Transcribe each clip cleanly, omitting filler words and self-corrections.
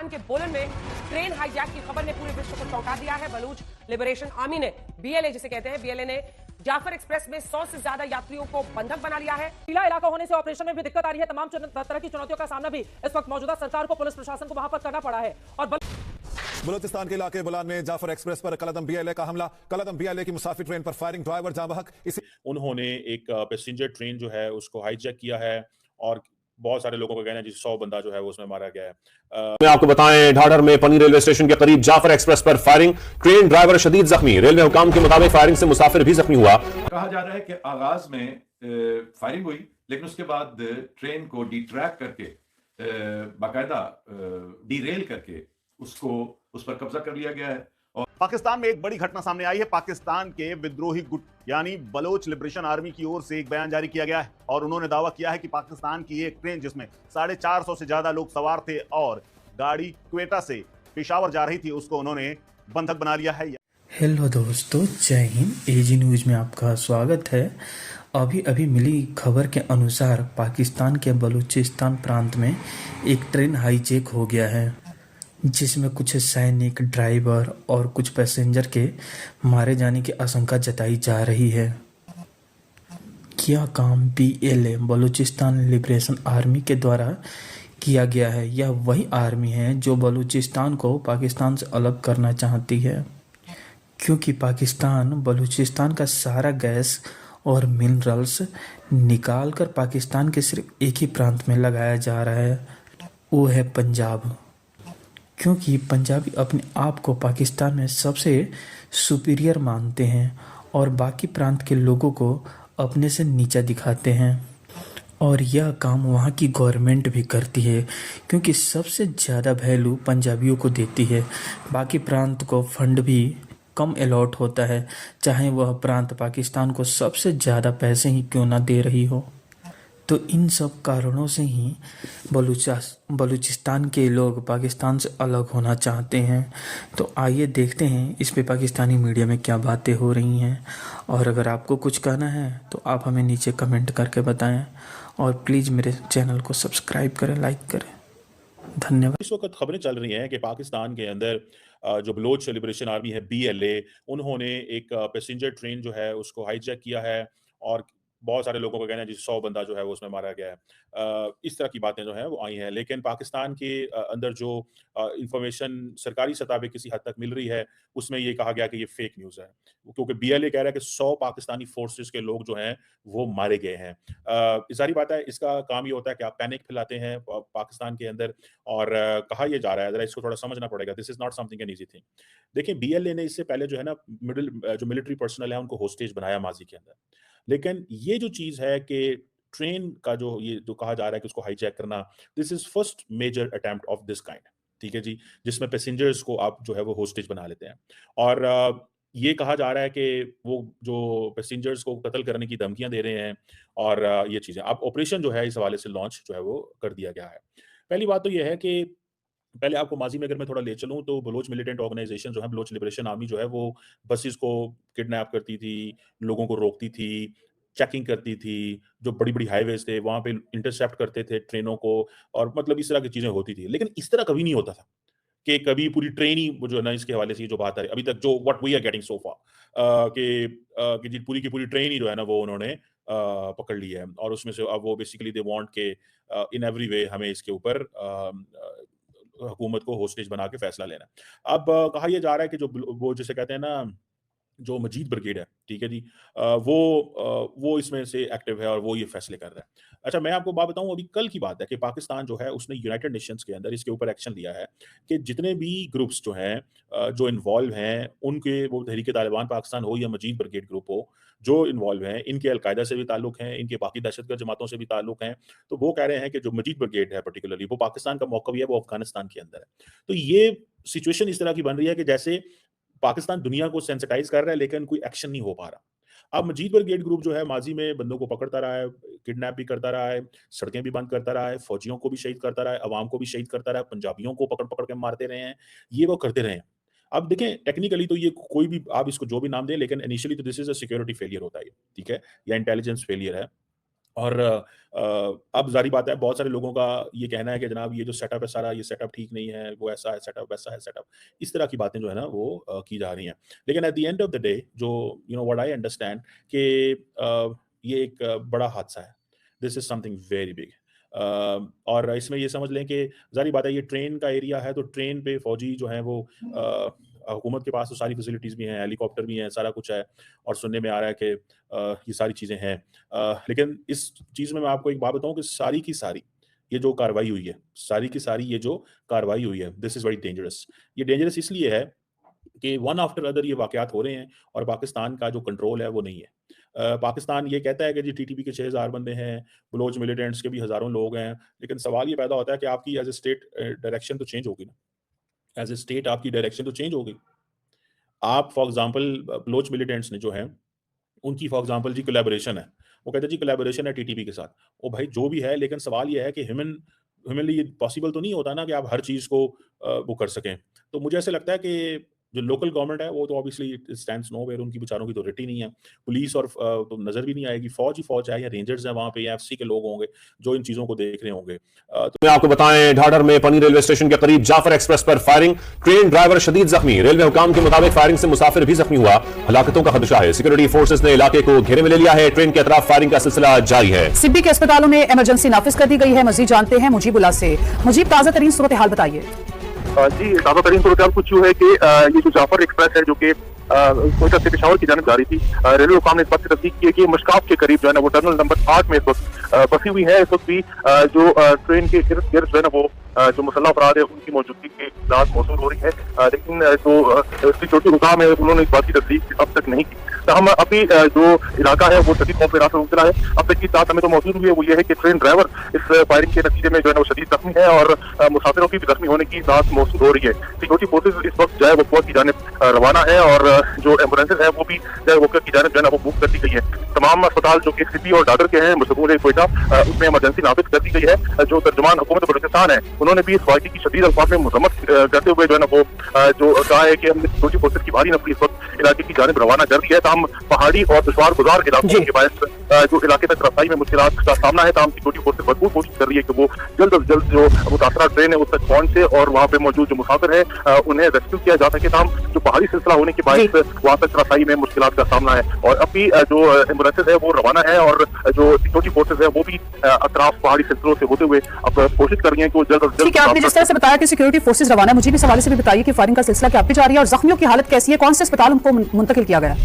के बोलन में ट्रेन हाईजैक की खबर ने पूरे विश्व को चौंका दिया है। बलूच लिबरेशन आर्मी ने बीएलए जिसे कहते हैं, बीएलए ने जाफर एक्सप्रेस में 100 से ज्यादा यात्रियों को बंधक बना लिया है। टीला इलाका होने से ऑपरेशन में भी दिक्कत आ रही है। तमाम तरह की चुनौतियों का सामना भी इस वक्त मौजूदा सरकार को, पुलिस प्रशासन को वहां पर करना पड़ा है। और बलूचिस्तान के इलाके बुलान में जाफर एक्सप्रेस पर कलदम बीएलए का हमला। कलदम बीएलए की मुसाफिर ट्रेन पर फायरिंग, ड्राइवर जाँ बहक। उन्होंने एक पैसेंजर ट्रेन जो है उसको हाईजैक किया है और बहुत सारे लोगों का कहना है जिस 100 बंदा जो है वो उसमें मारा गया है। मैं आपको बताएं, ढाढर में पनी रेलवे स्टेशन के करीब जाफर एक्सप्रेस पर फायरिंग, ट्रेन ड्राइवर शदीद जख्मी। रेलवे हुकाम के मुताबिक फायरिंग से मुसाफिर भी जख्मी हुआ। कहा जा रहा है कि आगाज में फायरिंग हुई, लेकिन उसके बाद ट्रेन को डिट्रैक करके बाकायदा डीरेल करके उसको उस पर कब्जा कर लिया गया है। और पाकिस्तान में एक बड़ी घटना सामने आई है। पाकिस्तान के विद्रोही गुट यानी बलोच लिबरेशन आर्मी की ओर से एक बयान जारी किया गया है और उन्होंने दावा किया है कि पाकिस्तान की एक ट्रेन जिसमें 450 से ज्यादा लोग सवार थे और गाड़ी क्वेटा से पेशावर जा रही थी, उसको उन्होंने बंधक बना लिया है। हेलो दोस्तों, जय हिंद। एजी न्यूज में आपका स्वागत है। अभी अभी मिली खबर के अनुसार पाकिस्तान के बलूचिस्तान प्रांत में एक ट्रेन हाईजैक हो गया है, जिसमें कुछ सैनिक, ड्राइवर और कुछ पैसेंजर के मारे जाने की आशंका जताई जा रही है। क्या काम बीएलए बलूचिस्तान लिबरेशन आर्मी के द्वारा किया गया है? यह वही आर्मी है जो बलूचिस्तान को पाकिस्तान से अलग करना चाहती है, क्योंकि पाकिस्तान बलूचिस्तान का सारा गैस और मिनरल्स निकाल कर पाकिस्तान के सिर्फ एक ही प्रांत में लगाया जा रहा है, वो है पंजाब। क्योंकि पंजाबी अपने आप को पाकिस्तान में सबसे सुपीरियर मानते हैं और बाकी प्रांत के लोगों को अपने से नीचा दिखाते हैं। और यह काम वहाँ की गवर्नमेंट भी करती है, क्योंकि सबसे ज़्यादा वैल्यू पंजाबियों को देती है। बाकी प्रांत को फंड भी कम अलॉट होता है, चाहे वह प्रांत पाकिस्तान को सबसे ज़्यादा पैसे ही क्यों ना दे रही हो। तो इन सब कारणों से ही बलूचिस्तान के लोग पाकिस्तान से अलग होना चाहते हैं। तो आइए देखते हैं इस पे पाकिस्तानी मीडिया में क्या बातें हो रही हैं। और अगर आपको कुछ कहना है तो आप हमें नीचे कमेंट करके बताएं और प्लीज़ मेरे चैनल को सब्सक्राइब करें, लाइक करें। धन्यवाद। इस वक्त खबरें चल रही हैं कि पाकिस्तान के अंदर जो बलोच लिबरेशन आर्मी है बीएलए, उन्होंने एक पैसेंजर ट्रेन जो है उसको हाईजैक किया है और बहुत सारे लोगों का कहना है जिस 100 बंदा जो है वो उसमें मारा गया है। इस तरह की बातें जो हैं वो आई हैं, लेकिन पाकिस्तान के अंदर जो इंफॉर्मेशन सरकारी सतह पे किसी हद तक मिल रही है उसमें ये कहा गया कि ये फेक न्यूज़ है, क्योंकि बीएलए कह रहा है कि 100 पाकिस्तानी फोर्सेस के लोग जो हैं वो मारे गए हैं। जाहिर बात है इसका काम ये होता है कि आप पैनिक फैलाते हैं पाकिस्तान के अंदर और कहा यह जा रहा है, जरा इसको थोड़ा समझना पड़ेगा। This is not something an easy thing. देखिए, बीएलए ने इससे पहले जो है ना जो मिलिट्री पर्सनल है उनको होस्टेज बनाया माजी के अंदर, लेकिन ये जो चीज़ है कि ट्रेन का जो ये जो कहा जा रहा है कि उसको हाईजैक करना, this is first major attempt of this kind, ठीक है जी, जिसमें पैसेंजर्स को आप जो है वो होस्टेज बना लेते हैं। और ये कहा जा रहा है कि वो जो पैसेंजर्स को कत्ल करने की धमकियां दे रहे हैं और ये चीज़ें अब ऑपरेशन जो है इस हवाले से लॉन्च जो है वो कर दिया गया है। पहली बात तो ये है कि पहले आपको माजी में अगर मैं थोड़ा ले चलूँ तो बलोच मिलिटेंट ऑर्गेनाइजेशन जो है, बलोच लिबरेशन आर्मी जो है वो बसेस को किडनैप करती थी, लोगों को रोकती थी, चेकिंग करती थी, जो बड़ी-बड़ी हाईवेज़ थे वहाँ पे इंटरसेप्ट करते थे ट्रेनों को और मतलब इस तरह की चीज़ें होती थी। लेकिन इस तरह कभी नहीं होता था कि कभी पूरी ट्रेन ही वो जो है ना इसके हवाले से ये जो बात आ रही है अभी तक जो what we are getting so far कि जी पूरी की पूरी ट्रेन ही जो है ना वो उन्होंने पकड़ ली है और उसमें से अब वो बेसिकली दे वांट के इन एवरी वे हमें इसके ऊपर हुकूमत को होस्टेज बना के फैसला लेना है। अब कहा यह जा रहा है कि जो वो जिसे कहते हैं ना जो मजीद ब्रिगेड है, ठीक है जी, वो इसमें से एक्टिव है और वो ये फैसले कर रहा है। अच्छा, मैं आपको बात बताऊं, अभी कल की बात है कि पाकिस्तान जो है उसने यूनाइटेड नेशंस के अंदर इसके ऊपर एक्शन लिया है कि जितने भी ग्रुप्स जो हैं जो इन्वॉल्व हैं उनके, वो तहरीक तालिबान पाकिस्तान हो या मजीद ब्रिगेड ग्रुप हो, जो इन्वॉल्व हैं इनके अलकायदा से भी ताल्लुक हैं, इनके बाकी दहशतगर्द जमातों से भी ताल्लुक हैं। तो वो कह रहे हैं कि जो मजीद ब्रिगेड है पर्टिकुलरली वो पाकिस्तान का मौका भी है, वो अफगानिस्तान के अंदर है। तो ये सिचुएशन इस तरह की बन रही है कि जैसे पाकिस्तान दुनिया को सेंसिटाइज कर रहा है लेकिन कोई एक्शन नहीं हो पा रहा। अब मजीद ब्रिगेड ग्रुप जो है माजी में बंदों को पकड़ता रहा है, किडनैप भी करता रहा है, सड़कें भी बंद करता रहा है, फौजियों को भी शहीद करता रहा है, अवाम को भी शहीद करता रहा है, पंजाबियों को पकड़-पकड़ के मारते रहे हैं, ये वो करते रहे हैं। अब देखें टेक्निकली तो ये कोई भी आप इसको जो भी नाम दें, लेकिन इनिशियली तो this is a security failure होता है ये, ठीक है? या इंटेलिजेंस फेलियर है। और अब ज़ाहिर बात है बहुत सारे लोगों का ये कहना है कि जनाब ये जो सेटअप है सारा, ये सेटअप ठीक नहीं है, वो ऐसा है सेटअप, वैसा है सेटअप। इस तरह की बातें जो है ना वो की जा रही हैं। लेकिन at the end of the day जो व्हाट आई अंडरस्टैंड कि ये एक बड़ा हादसा है। This is something very big. और इसमें ये समझ लें कि ज़ाहिर बात है ये ट्रेन का एरिया है, तो ट्रेन पे फ़ौजी जो हैं वो हुकूमत के पास तो सारी फैसिलिटीज़ भी हैं, हेलीकॉप्टर भी हैं, सारा कुछ है और सुनने में आ रहा है कि ये सारी चीज़ें हैं। लेकिन इस चीज़ में मैं आपको एक बात बताऊँ कि सारी की सारी ये जो कार्रवाई हुई है, सारी की सारी ये जो कार्रवाई हुई है, दिस इज़ वेरी डेंजरस। ये डेंजरस इसलिए है कि वन आफ्टर अदर ये वाक़यात हो रहे हैं और पाकिस्तान का जो कंट्रोल है वो नहीं है। पाकिस्तान ये कहता है कि जी टीटीपी के 6000 बंदे हैं, बलोच मिलिटेंट्स के भी हज़ारों लोग हैं, लेकिन सवाल ये पैदा होता है कि आपकी एज़ अ स्टेट डायरेक्शन तो चेंज होगी ना। एज़ अ स्टेट आपकी डायरेक्शन तो चेंज होगी। आप फॉर एग्ज़ाम्पल बलोच मिलिटेंट्स ने जो है उनकी फॉर एग्ज़ाम्पल जी कोलैबोरेशन है। वो कहते हैं जी कोलैबोरेशन है टीटीपी के साथ। ओ भाई जो भी है लेकिन सवाल ये है कि ह्यूमनली ये पॉसिबल तो नहीं होता ना कि आप हर चीज़ को वो कर सकें। तो मुझे ऐसा लगता है कि जो लोकल गवर्नमेंट है वो तो ऑब्वियसली इट स्टैंड्स नोवेयर, उनकी बेचारों की तो रिट ही नहीं है। पुलिस और तो नज़र भी नहीं आएगी। फ़ौज ही फ़ौज है या रेंजर्स हैं वहाँ पे या एफसी के लोग होंगे जो इन चीज़ों को देख रहे होंगे। में आपको बताएं ढाढर में पनी रेलवे स्टेशन के करीब जाफर एक्सप्रेस पर फायरिंग, ट्रेन ड्राइवर शदीद जख्मी। रेलवे हुकाम के मुताबिक फायरिंग से मुसाफिर भी जख्मी हुआ, हलाकतों का खदशा है। सिक्योरिटी फोर्सेस ने इलाके को घेरे में ले लिया है। ट्रेन के अतराफ फायरिंग का सिलसिला जारी है। सिब्बी के अस्पतालों में इमरजेंसी नाफिज कर दी गई है। मजीद जानते हैं मुजीबुल्लाह से। मुजीब, ताजा तरीन सूरत हाल बताइए। जी, ताज़ा तरीन सूरत हाल कुछ यूँ है कि ये जो जाफर एक्सप्रेस है जो कि कोयटा से पेशावर की जानिब जा रही थी, रेलवे हुकाम ने इस बात की तस्दीक की है कि मशकाफ के करीब जो है ना वो टर्मिनल नंबर 8 में इस वक्त बसी हुई है। इस वक्त भी जो ट्रेन के गिर्द गिर्द जो है ना वो जो मुसल्लह अफराद है उनकी मौजूदगी के इत्तलात मौसूल हो रही है, लेकिन जो सिक्योरिटी हुकाम है उन्होंने इस बात की तस्दीक अब तक नहीं की। हम अभी जो इलाका है वो शदीद खौफ में मुब्तला है। अब तक की बात हमें तो मौजूद हुई है वो ये है कि ट्रेन ड्राइवर इस फायरिंग के नतीजे में जो है वो शदीद जख्मी है और मुसाफिरों की भी जख्मी होने की बात मौजूद हो रही है। सिक्योरिटी फोर्सेज इस वक्त जो है वो कोर्ट की जानिब रवाना है और जो एम्बुलेंसेज है वो भी जो है वोकर की जानिब जो है वो बुक कर दी गई है। तमाम अस्पताल जो कि सिटी और ढाढर के हैं मशगूल कोयटा, उसमें इमरजेंसी नाफिज कर दी गई है। जो तर्जुमान हुकूमत बलूचिस्तान है उन्होंने भी इस वाक़े की शदीद अल्फाज में मजम्मत करते हुए जो है ना वो जो कहा है कि हमने सिक्योरिटी फोर्सेज की भारी नफरी इस वक्त इलाके की जानिब रवाना कर दी है। तमाम पहाड़ी और दुश्वार गुजार इलाकों के बायस जो इलाके तक रसाई में मुश्किलात का सामना है, तमाम सिक्योरिटी फोर्सेज भरपूर कोशिश कर रही है कि वो जल्द अज जल्द जो मुतासरा ट्रेन है उस तक पहुंचे और वहाँ पे मौजूद जो मुसाफिर है उन्हें रेस्क्यू किया जा सके। तमाम जो पहाड़ी सिलसिला होने के बायस वहाँ तक रसाई में मुश्किलात का सामना है और अभी जो एम्बुलेंसेज है वो रवाना है और जो सिक्योरिटी फोर्सेज है वो भी अतराफ पहाड़ी सिलसिलों से होते हुए अब कोशिश कर रही है कि वो जल्द अज जल्द। आपने जिस तरह से बताया कि सिक्योरिटी फोर्सेज रवाना है, मुझे भी इस हवाले से भी बताइए कि फायरिंग का सिलसिला क्या पे जारी है और जख्मियों की हालत कैसी है, कौन से अस्पताल उनको मुंतकिल किया गया?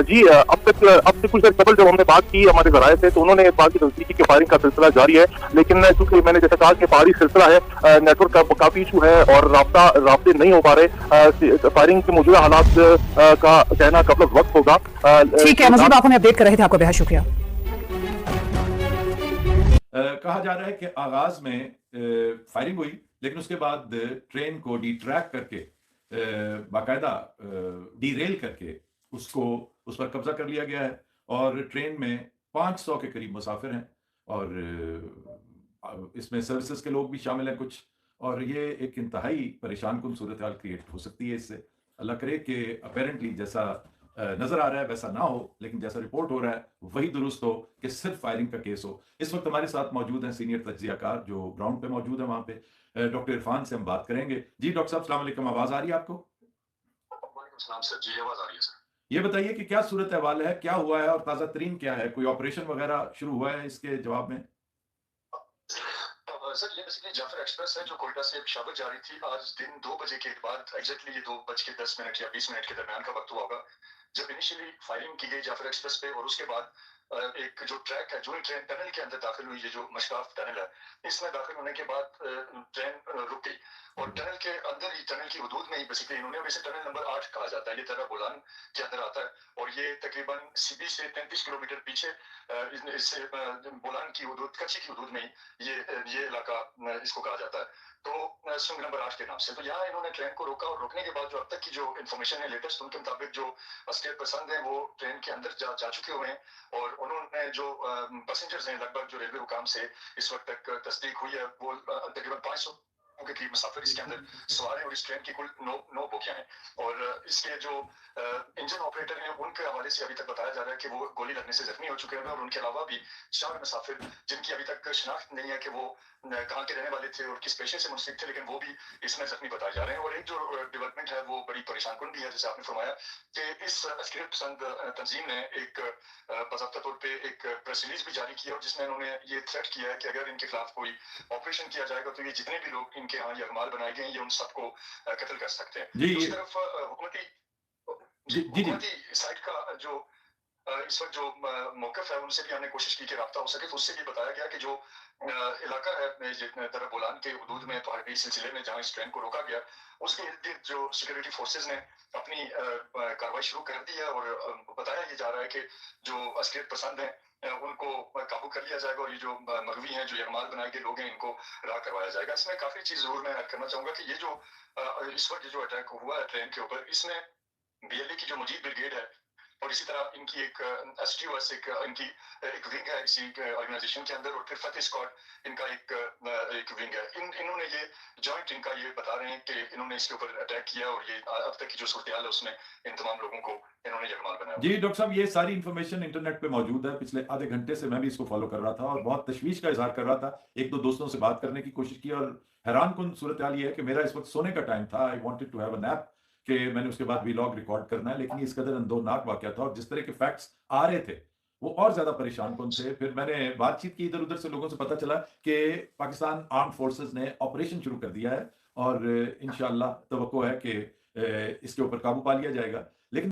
जी, अब से कुछ देर कबल जब हमने बात की हमारे जराये से तो उन्होंने इस बात की तस्दीक की कि फायरिंग का सिलसिला जारी है, लेकिन चूंकि मैंने जैसा कहा कि पहाड़ी सिलसिला है, नेटवर्क का काफी इशू है और राब्ते नहीं हो पा रहे। फायरिंग के मौजूदा हालात का कहना कबल वक्त होगा। ठीक है मुझे, आप हमें अपडेट कर रहे थे, आपका बेहद शुक्रिया। कहा जा रहा है कि आगाज में फायरिंग हुई, लेकिन उसके बाद ट्रेन को डिट्रैक करके बाकायदा डीरेल करके उस पर कब्जा कर लिया गया है और ट्रेन में 500 के करीब मुसाफिर हैं और इसमें सर्विसेज के लोग भी शामिल हैं कुछ, और ये एक इंतहाई परेशान कुन सूरत हाल क्रिएट हो सकती है इससे। अल्लाह करे कि अपेरेंटली जैसा नजर आ रहा है वैसा ना हो, लेकिन जैसा रिपोर्ट हो रहा है वही दुरुस्त हो कि सिर्फ फायरिंग का केस हो। इस वक्त हमारे साथ मौजूद हैं सीनियर तज्जियाकार जो ग्राउंड पे मौजूद है वहां पे। डॉक्टर इरफान से हम बात करेंगे। जी डॉक्टर साहब, अस्सलाम वालेकुम, आवाज आ रही है आपको? सर जी, आवाज आ रही है सर। ये बताइए कि क्या सूरत अहवाल है, क्या हुआ है और ताजा तरीन क्या है? कोई ऑपरेशन वगैरह शुरू हुआ है इसके जवाब में? सर ये बेसिकली जाफर एक्सप्रेस है जो कोयटा से पेशावर जा रही थी। आज दिन 2 बजे के बाद एग्जैक्टली ये 2:10 या 20 मिनट के दरमियान का वक्त हुआ होगा जब इनिशियली फायरिंग की गई जाफर एक्सप्रेस पे, और उसके बाद एक जो ट्रैक है, जो ट्रेन टनल के अंदर दाखिल हुई, ये जो मशकाफ टनल है, इसमें दाखिल होने के बाद ट्रेन रुक गई और टनल के अंदर ही, टनल की हदूद में ही बेसिकली इन्होंने, वैसे टनल नंबर 8 कहा जाता है, ये तरह बोलान के अंदर आता है और ये तकरीबन सीबी से 33 किलोमीटर पीछे इससे बोलान की हदूद, कच्ची की हदूद में ही ये इलाका इसको कहा जाता है, तो सुंग नंबर 8 के नाम से। तो यहाँ इन्होंने ट्रेन को रोका और रोकने के बाद जो अब तक की जो इन्फॉर्मेशन है लेटेस्ट, उनके मुताबिक जो अस्कर पसंद है वो ट्रेन के अंदर जा चुके हुए हैं और उन्होंने जो पैसेंजर्स हैं लगभग जो रेलवे हुकाम से इस वक्त तक तस्दीक हुई है वो तकरीबन 500 के करीब मुसाफिर इसके अंदर सवार हैं और इस ट्रेन की कुल 9 बोगियां हैं। और इसके जो इंजन ऑपरेटर हैं उनके हवाले से अभी तक बताया जा रहा है कि वो गोली लगने से जख्मी हो चुके हैं और उनके अलावा भी 4 मुसाफिर जिनकी अभी तक शिनाख्त नहीं है कि वो कहाँ के रहने वाले थे और किस पेशे से मुंसलिक थे, लेकिन वो भी इसमें जख्मी बताए जा रहे हैं। और एक जो डेवलपमेंट है वो बड़ी परेशान कुन भी है, जैसे आपने फरमाया कि इस अस्करियत पसंद तंजीम ने एक बाज़ाब्ता तौर पे एक प्रेस रिलीज भी जारी किया और जिसमें उन्होंने ये थ्रेट किया है कि अगर इनके खिलाफ कोई ऑपरेशन किया जाएगा तो ये जितने भी लोग इनके यहाँ ये अगमाल बनाए गए हैं ये उन सबको कत्ल कर सकते हैं। दूसरी तरफ हुकूमती साइड का जो इस वक्त जो मौकफ है उनसे भी हमने कोशिश की कि राब्ता हो सके, तो उससे भी बताया गया कि जो इलाका है दरब बोलान के हदूद में पहाड़ी सिलसिले में जहाँ इस ट्रेन को रोका गया उसके इर्द गिर्द जो सिक्योरिटी फोर्सेज ने अपनी कार्रवाई शुरू कर दी है और बताया ये जा रहा है कि जो अस्करियत पसंद हैं उनको काबू कर लिया जाएगा और ये जो मगवी हैं जो यरमाल बनाए गए लोग हैं इनको राह करवाया जाएगा। इसमें काफी चीज जरूर मैं ऐड करना चाहूंगा कि ये जो इस वक्त जो अटैक हुआ है ट्रेन के ऊपर, इसमें बीएलए की जो मुजीब ब्रिगेड है और इसी तरह इनकी एक एसटीओएस इनकी एक विंग है इसी ऑर्गेनाइजेशन के अंदर और फिर फतेह स्क्वाड इनका एक विंग है। इन्होंने ये जॉइंट इनका ये बता रहे हैं कि इन्होंने इसके ऊपर अटैक किया और ये अब तक की जो सूरत हाल है उसमें इन तमाम लोगों को इन्होंने यरमाल बनाया। जी डॉक्टर साहब, ये सारी इन्फॉर्मेशन इंटरनेट पे मौजूद है। पिछले आधे घंटे से मैं भी इसको फॉलो कर रहा था और बहुत तशवीश का इजहार कर रहा था। एक दो दोस्तों से बात करने की कोशिश की और हैरान कुन सूरत हाल ये है कि मेरा इस वक्त सोने का टाइम था। I wanted to have a nap कि मैंने उसके बाद व्लॉग रिकॉर्ड करना है, लेकिन इस कदर अंदोनाक वाकया था और जिस तरह के फैक्ट्स आ रहे थे वो और ज्यादा परेशान कुन थे। फिर मैंने बातचीत की इधर उधर से, लोगों से पता चला कि पाकिस्तान आर्म फोर्सेस ने ऑपरेशन शुरू कर दिया है और इंशाअल्लाह तवक्को है कि इसके ऊपर काबू पा लिया जाएगा।